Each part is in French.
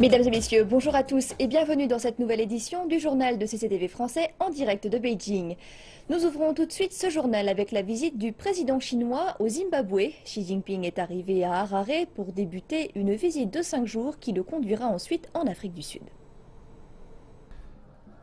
Mesdames et messieurs, bonjour à tous et bienvenue dans cette nouvelle édition du journal de CCTV français en direct de Beijing. Nous ouvrons tout de suite ce journal avec la visite du président chinois au Zimbabwe. Xi Jinping est arrivé à Harare pour débuter une visite de 5 jours qui le conduira ensuite en Afrique du Sud.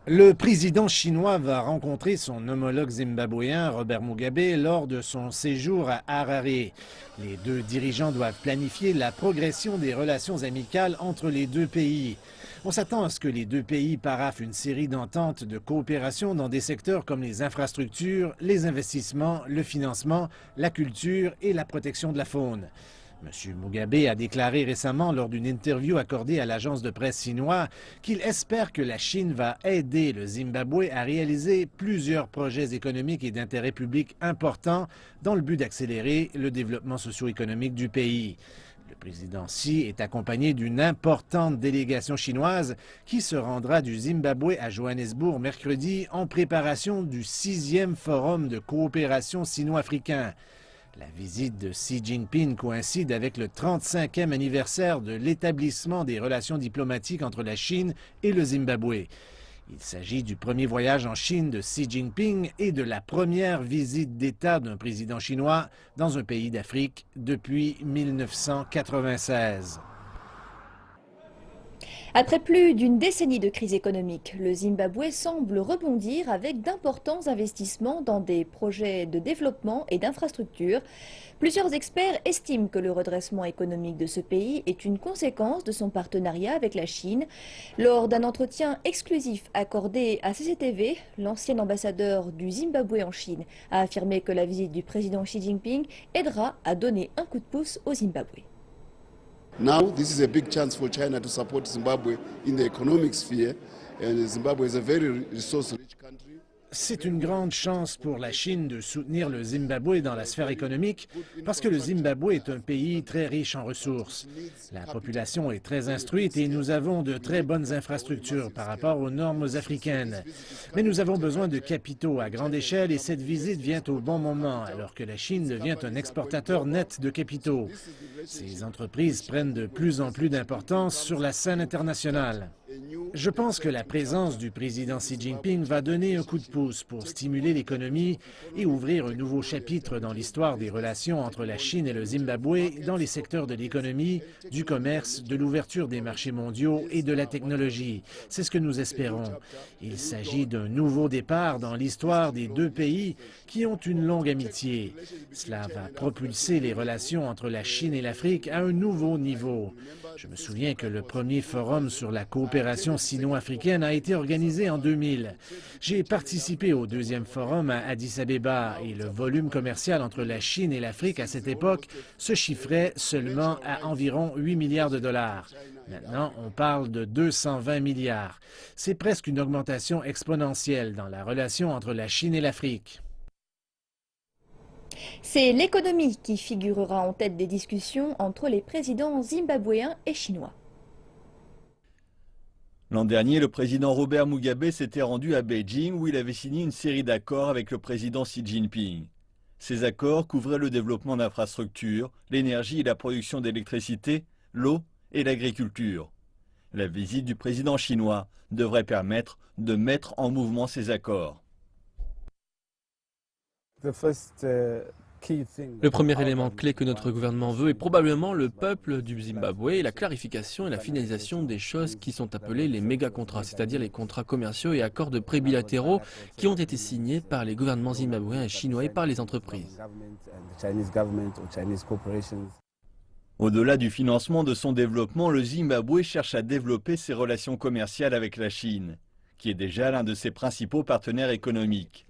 Le président chinois va rencontrer son homologue zimbabwéen Robert Mugabe lors de son séjour à Harare. Les deux dirigeants doivent planifier la progression des relations amicales entre les deux pays. On s'attend à ce que les deux pays paraphent une série d'ententes de coopération dans des secteurs comme les infrastructures, les investissements, le financement, la culture et la protection de la faune. M. Mugabe a déclaré récemment lors d'une interview accordée à l'agence de presse chinoise qu'il espère que la Chine va aider le Zimbabwe à réaliser plusieurs projets économiques et d'intérêt public importants dans le but d'accélérer le développement socio-économique du pays. Le président Xi est accompagné d'une importante délégation chinoise qui se rendra du Zimbabwe à Johannesburg mercredi en préparation du 6e forum de coopération sino-africain. La visite de Xi Jinping coïncide avec le 35e anniversaire de l'établissement des relations diplomatiques entre la Chine et le Zimbabwe. Il s'agit du premier voyage en Chine de Xi Jinping et de la première visite d'État d'un président chinois dans un pays d'Afrique depuis 1996. Après plus d'une décennie de crise économique, le Zimbabwe semble rebondir avec d'importants investissements dans des projets de développement et d'infrastructures. Plusieurs experts estiment que le redressement économique de ce pays est une conséquence de son partenariat avec la Chine. Lors d'un entretien exclusif accordé à CCTV, l'ancien ambassadeur du Zimbabwe en Chine a affirmé que la visite du président Xi Jinping aidera à donner un coup de pouce au Zimbabwe. Now, this is a big chance for China to support Zimbabwe in the economic sphere, and Zimbabwe is a very resource-rich country. C'est une grande chance pour la Chine de soutenir le Zimbabwe dans la sphère économique parce que le Zimbabwe est un pays très riche en ressources. La population est très instruite et nous avons de très bonnes infrastructures par rapport aux normes africaines. Mais nous avons besoin de capitaux à grande échelle et cette visite vient au bon moment alors que la Chine devient un exportateur net de capitaux. Ces entreprises prennent de plus en plus d'importance sur la scène internationale. Je pense que la présence du président Xi Jinping va donner un coup de pouce pour stimuler l'économie et ouvrir un nouveau chapitre dans l'histoire des relations entre la Chine et le Zimbabwe dans les secteurs de l'économie, du commerce, de l'ouverture des marchés mondiaux et de la technologie. C'est ce que nous espérons. Il s'agit d'un nouveau départ dans l'histoire des deux pays qui ont une longue amitié. Cela va propulser les relations entre la Chine et l'Afrique à un nouveau niveau. Je me souviens que le premier forum sur la coopération sino-africaine a été organisé en 2000. J'ai participé au deuxième forum à Addis Abeba et le volume commercial entre la Chine et l'Afrique à cette époque se chiffrait seulement à environ 8 milliards de dollars. Maintenant, on parle de 220 milliards. C'est presque une augmentation exponentielle dans la relation entre la Chine et l'Afrique. C'est l'économie qui figurera en tête des discussions entre les présidents zimbabwéens et chinois. L'an dernier, le président Robert Mugabe s'était rendu à Beijing où il avait signé une série d'accords avec le président Xi Jinping. Ces accords couvraient le développement d'infrastructures, l'énergie et la production d'électricité, l'eau et l'agriculture. La visite du président chinois devrait permettre de mettre en mouvement ces accords. Le premier élément clé que notre gouvernement veut est probablement le peuple du Zimbabwe et la clarification et la finalisation des choses qui sont appelées les méga-contrats, c'est-à-dire les contrats commerciaux et accords de prêts bilatéraux qui ont été signés par les gouvernements zimbabwéens et chinois et par les entreprises. Au-delà du financement de son développement, le Zimbabwe cherche à développer ses relations commerciales avec la Chine, qui est déjà l'un de ses principaux partenaires économiques.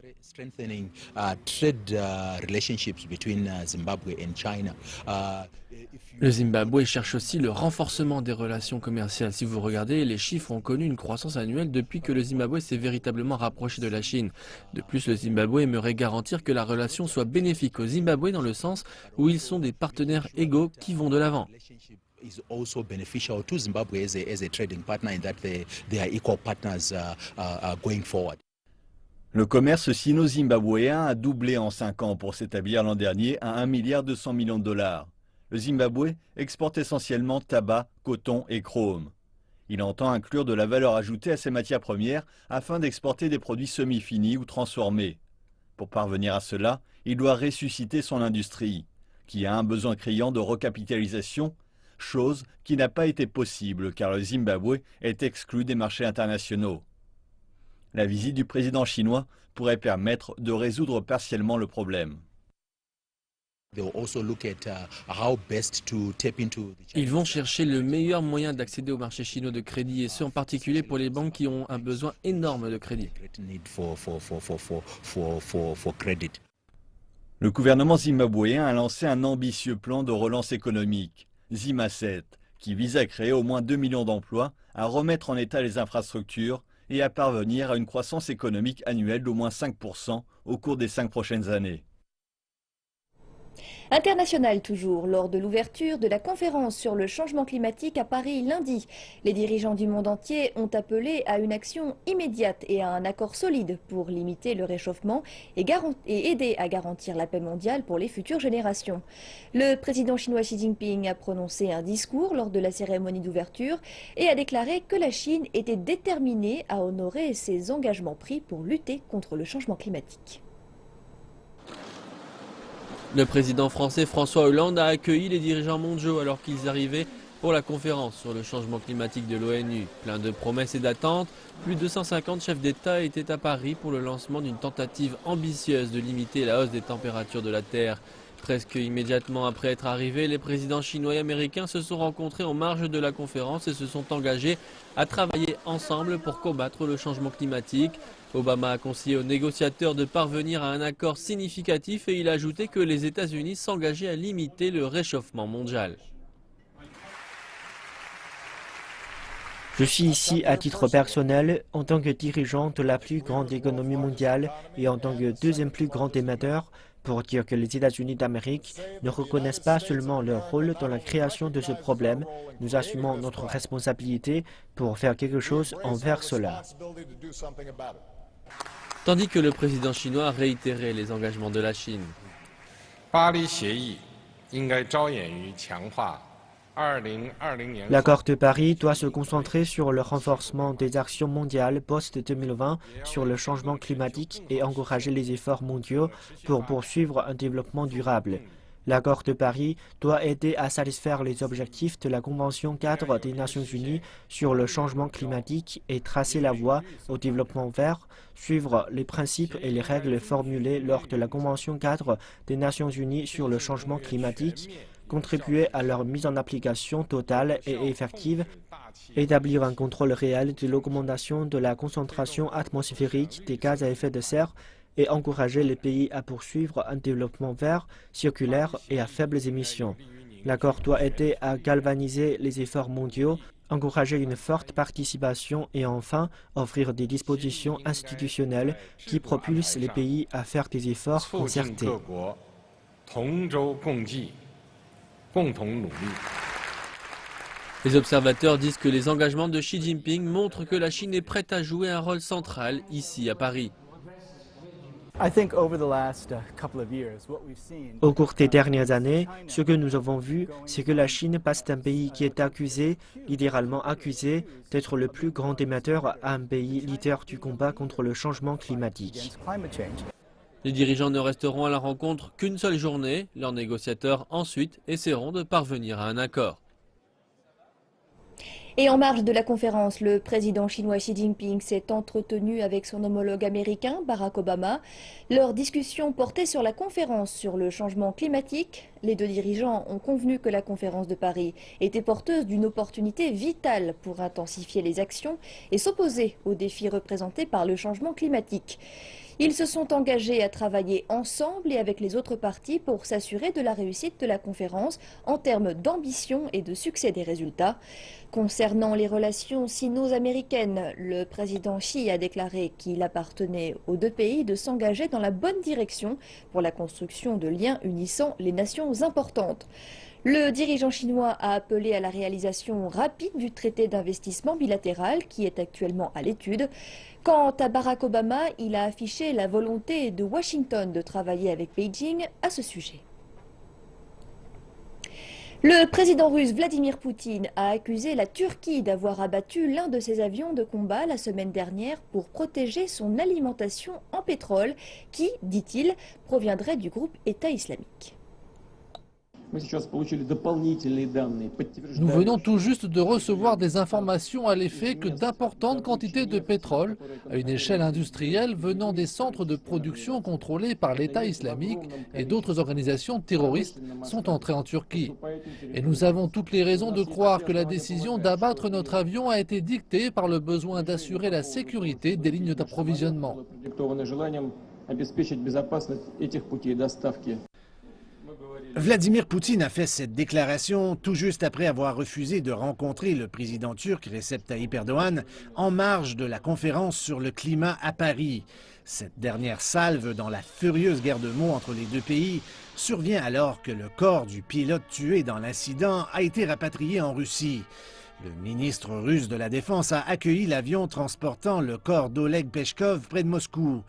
Le Zimbabwe cherche aussi le renforcement des relations commerciales. Si vous regardez, les chiffres ont connu une croissance annuelle depuis que le Zimbabwe s'est véritablement rapproché de la Chine. De plus, le Zimbabwe aimerait garantir que la relation soit bénéfique au Zimbabwe dans le sens où ils sont des partenaires égaux qui vont de l'avant. Is also beneficial to Zimbabwe as a trading partner in that they are equal partners going forward. Le commerce sino-zimbabwéen a doublé en 5 ans pour s'établir l'an dernier à 1,2 milliard de dollars. Le Zimbabwe exporte essentiellement tabac, coton et chrome. Il entend inclure de la valeur ajoutée à ses matières premières afin d'exporter des produits semi-finis ou transformés. Pour parvenir à cela, il doit ressusciter son industrie, qui a un besoin criant de recapitalisation, chose qui n'a pas été possible car le Zimbabwe est exclu des marchés internationaux. La visite du président chinois pourrait permettre de résoudre partiellement le problème. Ils vont chercher le meilleur moyen d'accéder au marché chinois de crédit, et ce en particulier pour les banques qui ont un besoin énorme de crédit. Le gouvernement zimbabwéen a lancé un ambitieux plan de relance économique, Zima 7, qui vise à créer au moins 2 millions d'emplois, à remettre en état les infrastructures et à parvenir à une croissance économique annuelle d'au moins 5% au cours des 5 prochaines années. International toujours, lors de l'ouverture de la conférence sur le changement climatique à Paris lundi, les dirigeants du monde entier ont appelé à une action immédiate et à un accord solide pour limiter le réchauffement et aider à garantir la paix mondiale pour les futures générations. Le président chinois Xi Jinping a prononcé un discours lors de la cérémonie d'ouverture et a déclaré que la Chine était déterminée à honorer ses engagements pris pour lutter contre le changement climatique. Le président français François Hollande a accueilli les dirigeants mondiaux alors qu'ils arrivaient pour la conférence sur le changement climatique de l'ONU. Plein de promesses et d'attentes, plus de 250 chefs d'État étaient à Paris pour le lancement d'une tentative ambitieuse de limiter la hausse des températures de la Terre. Presque immédiatement après être arrivés, les présidents chinois et américains se sont rencontrés en marge de la conférence et se sont engagés à travailler ensemble pour combattre le changement climatique. Obama a conseillé aux négociateurs de parvenir à un accord significatif et il a ajouté que les États-Unis s'engageaient à limiter le réchauffement mondial. Je suis ici à titre personnel en tant que dirigeant de la plus grande économie mondiale et en tant que deuxième plus grand émetteur pour dire que les États-Unis d'Amérique ne reconnaissent pas seulement leur rôle dans la création de ce problème, nous assumons notre responsabilité pour faire quelque chose envers cela. Tandis que le président chinois a réitéré les engagements de la Chine. L'accord de Paris doit se concentrer sur le renforcement des actions mondiales post-2020 sur le changement climatique et encourager les efforts mondiaux pour poursuivre un développement durable. L'accord de Paris doit aider à satisfaire les objectifs de la Convention cadre des Nations Unies sur le changement climatique et tracer la voie au développement vert, suivre les principes et les règles formulées lors de la Convention cadre des Nations Unies sur le changement climatique, contribuer à leur mise en application totale et effective, établir un contrôle réel de l'augmentation de la concentration atmosphérique des gaz à effet de serre et encourager les pays à poursuivre un développement vert, circulaire et à faibles émissions. L'accord doit aider à galvaniser les efforts mondiaux, encourager une forte participation et enfin offrir des dispositions institutionnelles qui propulsent les pays à faire des efforts concertés. Les observateurs disent que les engagements de Xi Jinping montrent que la Chine est prête à jouer un rôle central ici à Paris. Au cours des dernières années, ce que nous avons vu, c'est que la Chine passe d'un pays qui est accusé, littéralement accusé, d'être le plus grand émetteur à un pays leader du combat contre le changement climatique. Les dirigeants ne resteront à la rencontre qu'une seule journée. Leurs négociateurs ensuite essaieront de parvenir à un accord. Et en marge de la conférence, le président chinois Xi Jinping s'est entretenu avec son homologue américain Barack Obama. Leur discussion portait sur la conférence sur le changement climatique. Les deux dirigeants ont convenu que la conférence de Paris était porteuse d'une opportunité vitale pour intensifier les actions et s'opposer aux défis représentés par le changement climatique. Ils se sont engagés à travailler ensemble et avec les autres parties pour s'assurer de la réussite de la conférence en termes d'ambition et de succès des résultats. Concernant les relations sino-américaines, le président Xi a déclaré qu'il appartenait aux deux pays de s'engager dans la bonne direction pour la construction de liens unissant les nations importantes. Le dirigeant chinois a appelé à la réalisation rapide du traité d'investissement bilatéral qui est actuellement à l'étude. Quant à Barack Obama, il a affiché la volonté de Washington de travailler avec Beijing à ce sujet. Le président russe Vladimir Poutine a accusé la Turquie d'avoir abattu l'un de ses avions de combat la semaine dernière pour protéger son alimentation en pétrole qui, dit-il, proviendrait du groupe État islamique. Nous venons tout juste de recevoir des informations à l'effet que d'importantes quantités de pétrole, à une échelle industrielle, venant des centres de production contrôlés par l'État islamique et d'autres organisations terroristes, sont entrés en Turquie. Et nous avons toutes les raisons de croire que la décision d'abattre notre avion a été dictée par le besoin d'assurer la sécurité des lignes d'approvisionnement. Vladimir Poutine a fait cette déclaration tout juste après avoir refusé de rencontrer le président turc Recep Tayyip Erdogan en marge de la conférence sur le climat à Paris. Cette dernière salve dans la furieuse guerre de mots entre les deux pays survient alors que le corps du pilote tué dans l'incident a été rapatrié en Russie. Le ministre russe de la Défense a accueilli l'avion transportant le corps d'Oleg Peshkov près de Moscou.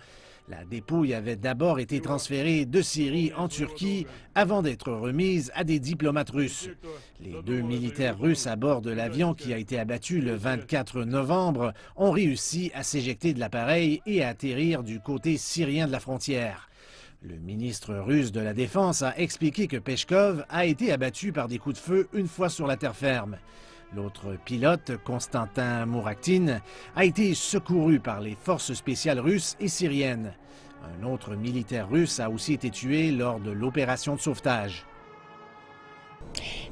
La dépouille avait d'abord été transférée de Syrie en Turquie avant d'être remise à des diplomates russes. Les deux militaires russes à bord de l'avion qui a été abattu le 24 novembre ont réussi à s'éjecter de l'appareil et à atterrir du côté syrien de la frontière. Le ministre russe de la Défense a expliqué que Peshkov a été abattu par des coups de feu une fois sur la terre ferme. L'autre pilote, Konstantin Mourakhtin, a été secouru par les forces spéciales russes et syriennes. Un autre militaire russe a aussi été tué lors de l'opération de sauvetage.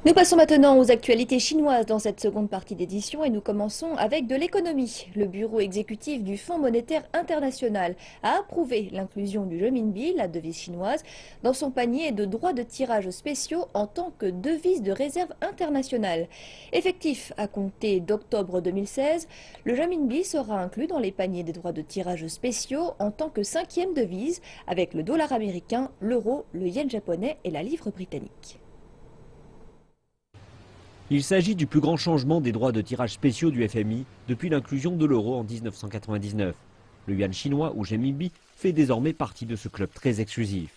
Nous passons maintenant aux actualités chinoises dans cette seconde partie d'édition et nous commençons avec de l'économie. Le bureau exécutif du Fonds monétaire international a approuvé l'inclusion du renminbi, la devise chinoise, dans son panier de droits de tirage spéciaux en tant que devise de réserve internationale. Effectif à compter d'octobre 2016, le renminbi sera inclus dans les paniers des droits de tirage spéciaux en tant que cinquième devise avec le dollar américain, l'euro, le yen japonais et la livre britannique. Il s'agit du plus grand changement des droits de tirage spéciaux du FMI depuis l'inclusion de l'euro en 1999. Le yuan chinois ou renminbi fait désormais partie de ce club très exclusif.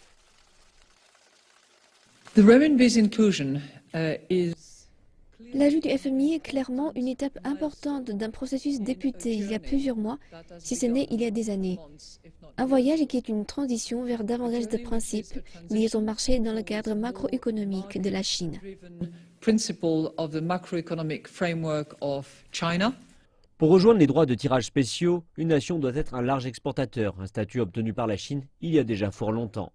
L'ajout du FMI est clairement une étape importante d'un processus débuté il y a plusieurs mois, si ce n'est il y a des années. Un voyage qui est une transition vers davantage de principes liés au marché dans le cadre macroéconomique de la Chine. Pour rejoindre les droits de tirage spéciaux, une nation doit être un large exportateur, un statut obtenu par la Chine il y a déjà fort longtemps.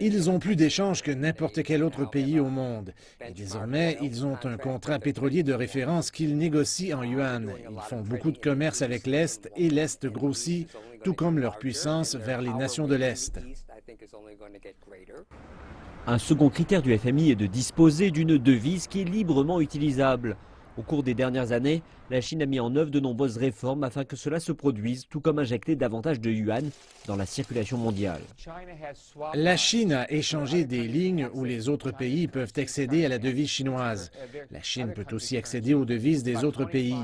Ils ont plus d'échanges que n'importe quel autre pays au monde. Et désormais, ils ont un contrat pétrolier de référence qu'ils négocient en yuan. Ils font beaucoup de commerce avec l'Est et l'Est grossit, tout comme leur puissance vers les nations de l'Est. Un second critère du FMI est de disposer d'une devise qui est librement utilisable. Au cours des dernières années, la Chine a mis en œuvre de nombreuses réformes afin que cela se produise, tout comme injecter davantage de yuan dans la circulation mondiale. La Chine a échangé des lignes où les autres pays peuvent accéder à la devise chinoise. La Chine peut aussi accéder aux devises des autres pays.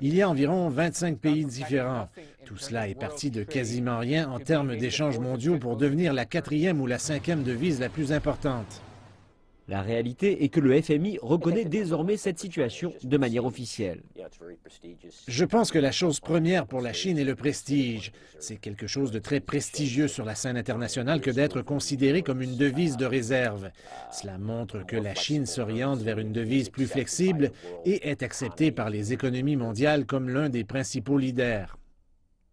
Il y a environ 25 pays différents. Tout cela est parti de quasiment rien en termes d'échanges mondiaux pour devenir la quatrième ou la cinquième devise la plus importante. La réalité est que le FMI reconnaît désormais cette situation de manière officielle. Je pense que la chose première pour la Chine est le prestige. C'est quelque chose de très prestigieux sur la scène internationale que d'être considéré comme une devise de réserve. Cela montre que la Chine s'oriente vers une devise plus flexible et est acceptée par les économies mondiales comme l'un des principaux leaders.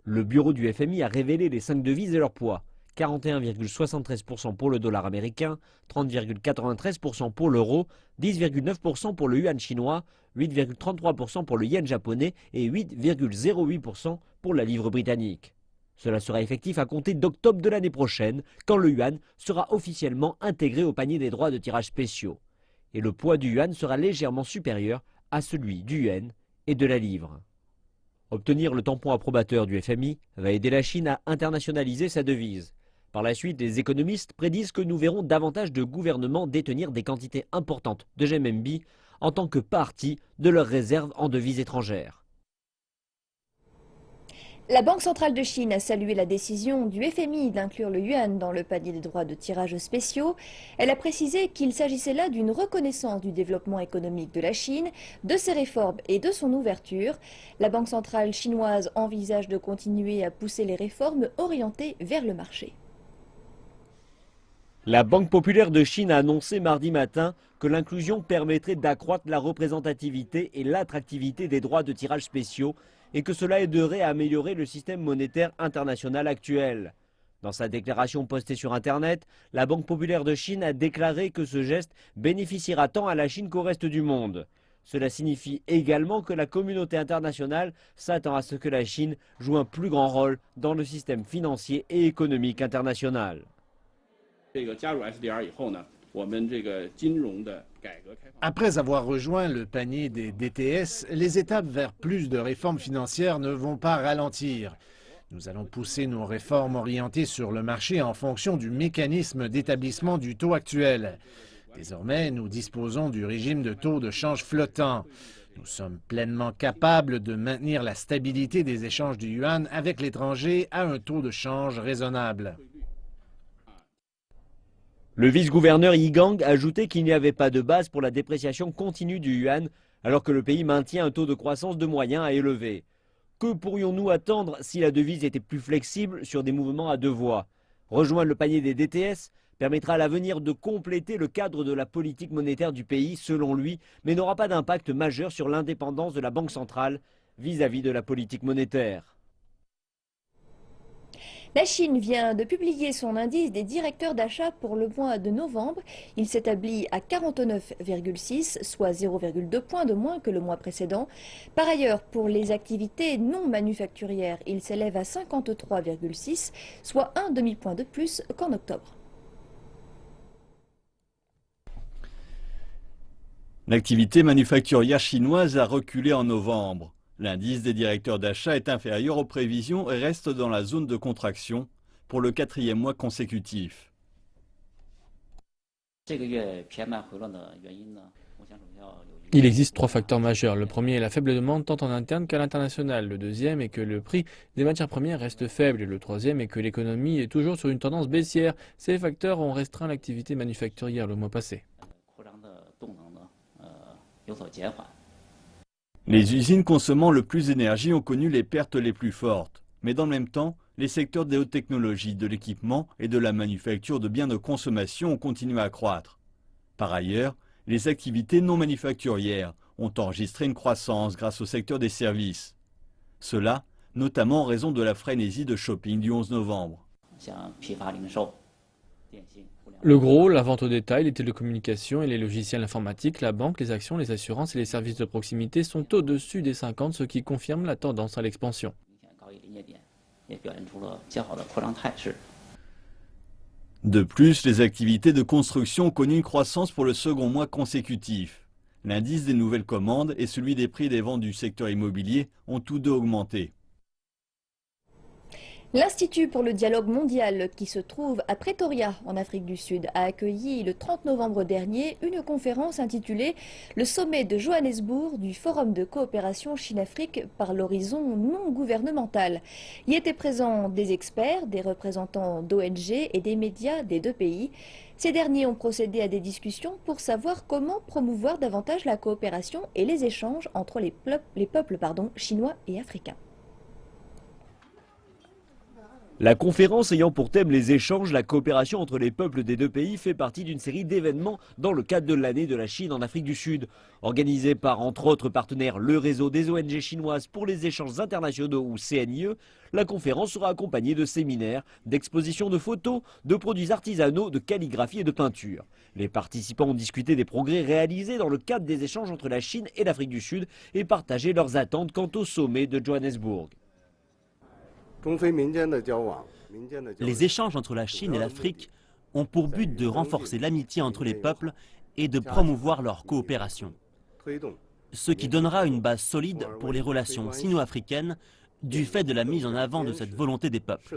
Le bureau du FMI a révélé les 5 devises et leur poids. 41,73% pour le dollar américain, 30,93% pour l'euro, 10,9% pour le yuan chinois, 8,33% pour le yen japonais et 8,08% pour la livre britannique. Cela sera effectif à compter d'octobre de l'année prochaine, quand le yuan sera officiellement intégré au panier des droits de tirage spéciaux. Et le poids du yuan sera légèrement supérieur à celui du yen et de la livre. Obtenir le tampon approbateur du FMI va aider la Chine à internationaliser sa devise. Par la suite, les économistes prédisent que nous verrons davantage de gouvernements détenir des quantités importantes de renminbi en tant que partie de leurs réserves en devises étrangères. La Banque centrale de Chine a salué la décision du FMI d'inclure le yuan dans le panier des droits de tirage spéciaux. Elle a précisé qu'il s'agissait là d'une reconnaissance du développement économique de la Chine, de ses réformes et de son ouverture. La Banque centrale chinoise envisage de continuer à pousser les réformes orientées vers le marché. La Banque populaire de Chine a annoncé mardi matin que l'inclusion permettrait d'accroître la représentativité et l'attractivité des droits de tirage spéciaux et que cela aiderait à améliorer le système monétaire international actuel. Dans sa déclaration postée sur Internet, la Banque populaire de Chine a déclaré que ce geste bénéficiera tant à la Chine qu'au reste du monde. Cela signifie également que la communauté internationale s'attend à ce que la Chine joue un plus grand rôle dans le système financier et économique international. Après avoir rejoint le panier des DTS, les étapes vers plus de réformes financières ne vont pas ralentir. Nous allons pousser nos réformes orientées sur le marché en fonction du mécanisme d'établissement du taux actuel. Désormais, nous disposons du régime de taux de change flottant. Nous sommes pleinement capables de maintenir la stabilité des échanges du yuan avec l'étranger à un taux de change raisonnable. Le vice-gouverneur Yi Gang a ajouté qu'il n'y avait pas de base pour la dépréciation continue du yuan, alors que le pays maintient un taux de croissance de moyen à élevé. Que pourrions-nous attendre si la devise était plus flexible sur des mouvements à deux voies? Rejoindre le panier des DTS permettra à l'avenir de compléter le cadre de la politique monétaire du pays, selon lui, mais n'aura pas d'impact majeur sur l'indépendance de la Banque centrale vis-à-vis de la politique monétaire. La Chine vient de publier son indice des directeurs d'achat pour le mois de novembre. Il s'établit à 49,6, soit 0,2 points de moins que le mois précédent. Par ailleurs, pour les activités non manufacturières, il s'élève à 53,6, soit un demi-point de plus qu'en octobre. L'activité manufacturière chinoise a reculé en novembre. L'indice des directeurs d'achat est inférieur aux prévisions et reste dans la zone de contraction pour le 4e mois consécutif. Il existe 3 facteurs majeurs. Le premier est la faible demande tant en interne qu'à l'international. Le deuxième est que le prix des matières premières reste faible. Et le troisième est que l'économie est toujours sur une tendance baissière. Ces facteurs ont restreint l'activité manufacturière le mois passé. Les usines consommant le plus d'énergie ont connu les pertes les plus fortes. Mais dans le même temps, les secteurs des hautes technologies, de l'équipement et de la manufacture de biens de consommation ont continué à croître. Par ailleurs, les activités non manufacturières ont enregistré une croissance grâce au secteur des services. Cela, notamment en raison de la frénésie de shopping du 11 novembre. Le gros, la vente au détail, les télécommunications et les logiciels informatiques, la banque, les actions, les assurances et les services de proximité sont au-dessus des 50, ce qui confirme la tendance à l'expansion. De plus, les activités de construction ont connu une croissance pour le second mois consécutif. L'indice des nouvelles commandes et celui des prix des ventes du secteur immobilier ont tous deux augmenté. L'Institut pour le dialogue mondial, qui se trouve à Pretoria, en Afrique du Sud, a accueilli le 30 novembre dernier une conférence intitulée « Le sommet de Johannesburg du Forum de coopération Chine-Afrique par l'horizon non gouvernemental ». Y étaient présents des experts, des représentants d'ONG et des médias des deux pays. Ces derniers ont procédé à des discussions pour savoir comment promouvoir davantage la coopération et les échanges entre les peuples chinois et africains. La conférence ayant pour thème les échanges, la coopération entre les peuples des deux pays fait partie d'une série d'événements dans le cadre de l'année de la Chine en Afrique du Sud. Organisée par entre autres partenaires le réseau des ONG chinoises pour les échanges internationaux ou CNIE, la conférence sera accompagnée de séminaires, d'expositions de photos, de produits artisanaux, de calligraphie et de peinture. Les participants ont discuté des progrès réalisés dans le cadre des échanges entre la Chine et l'Afrique du Sud et partagé leurs attentes quant au sommet de Johannesburg. Les échanges entre la Chine et l'Afrique ont pour but de renforcer l'amitié entre les peuples et de promouvoir leur coopération. Ce qui donnera une base solide pour les relations sino-africaines du fait de la mise en avant de cette volonté des peuples.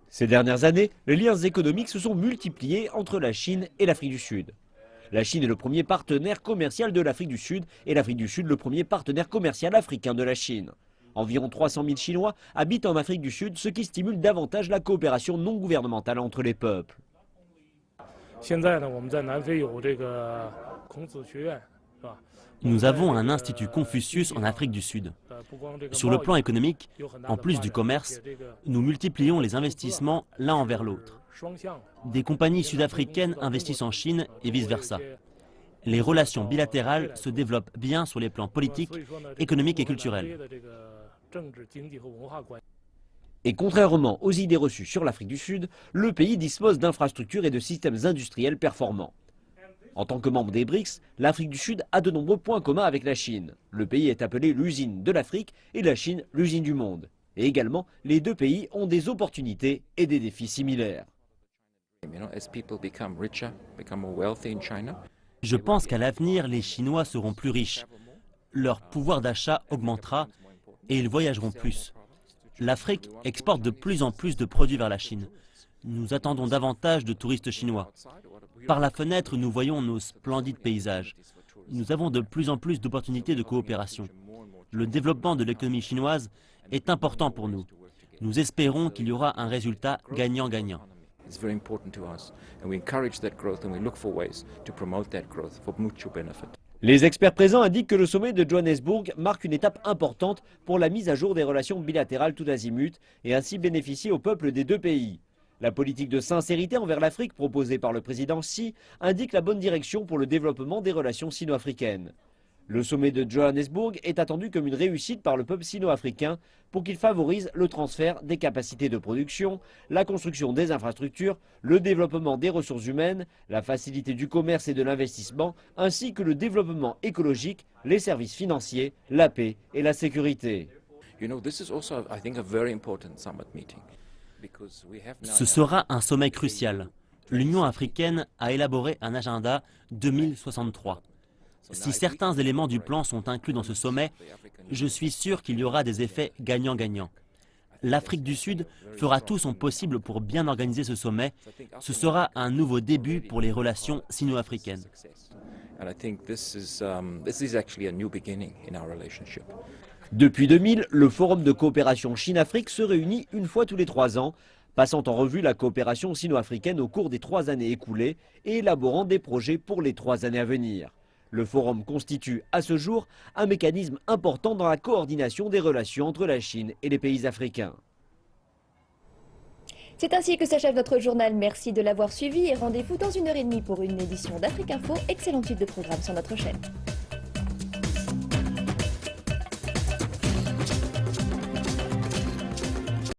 Ces dernières années, les liens économiques se sont multipliés entre la Chine et l'Afrique du Sud. La Chine est le premier partenaire commercial de l'Afrique du Sud et l'Afrique du Sud le premier partenaire commercial africain de la Chine. Environ 300 000 Chinois habitent en Afrique du Sud, ce qui stimule davantage la coopération non gouvernementale entre les peuples. Nous avons un institut Confucius en Afrique du Sud. Sur le plan économique, en plus du commerce, nous multiplions les investissements l'un envers l'autre. Des compagnies sud-africaines investissent en Chine et vice-versa. Les relations bilatérales se développent bien sur les plans politiques, économiques et culturels. Et contrairement aux idées reçues sur l'Afrique du Sud, le pays dispose d'infrastructures et de systèmes industriels performants. En tant que membre des BRICS, l'Afrique du Sud a de nombreux points communs avec la Chine. Le pays est appelé l'usine de l'Afrique et la Chine l'usine du monde. Et également, les deux pays ont des opportunités et des défis similaires. Je pense qu'à l'avenir, les Chinois seront plus riches. Leur pouvoir d'achat augmentera et ils voyageront plus. L'Afrique exporte de plus en plus de produits vers la Chine. Nous attendons davantage de touristes chinois. Par la fenêtre, nous voyons nos splendides paysages. Nous avons de plus en plus d'opportunités de coopération. Le développement de l'économie chinoise est important pour nous. Nous espérons qu'il y aura un résultat gagnant-gagnant. Les experts présents indiquent que le sommet de Johannesburg marque une étape importante pour la mise à jour des relations bilatérales tout azimut et ainsi bénéficier au peuple des deux pays. La politique de sincérité envers l'Afrique proposée par le président Xi indique la bonne direction pour le développement des relations sino-africaines. Le sommet de Johannesburg est attendu comme une réussite par le peuple sino-africain pour qu'il favorise le transfert des capacités de production, la construction des infrastructures, le développement des ressources humaines, la facilité du commerce et de l'investissement, ainsi que le développement écologique, les services financiers, la paix et la sécurité. Ce sera un sommet crucial. L'Union africaine a élaboré un agenda 2063. Si certains éléments du plan sont inclus dans ce sommet, je suis sûr qu'il y aura des effets gagnant-gagnant. L'Afrique du Sud fera tout son possible pour bien organiser ce sommet. Ce sera un nouveau début pour les relations sino-africaines. Depuis 2000, le Forum de coopération Chine-Afrique se réunit une fois tous les 3 ans, passant en revue la coopération sino-africaine au cours des 3 années écoulées et élaborant des projets pour les 3 années à venir. Le forum constitue à ce jour un mécanisme important dans la coordination des relations entre la Chine et les pays africains. C'est ainsi que s'achève notre journal. Merci de l'avoir suivi et rendez-vous dans 1h30 pour une édition d'Afrique Info. Excellente suite de programme sur notre chaîne.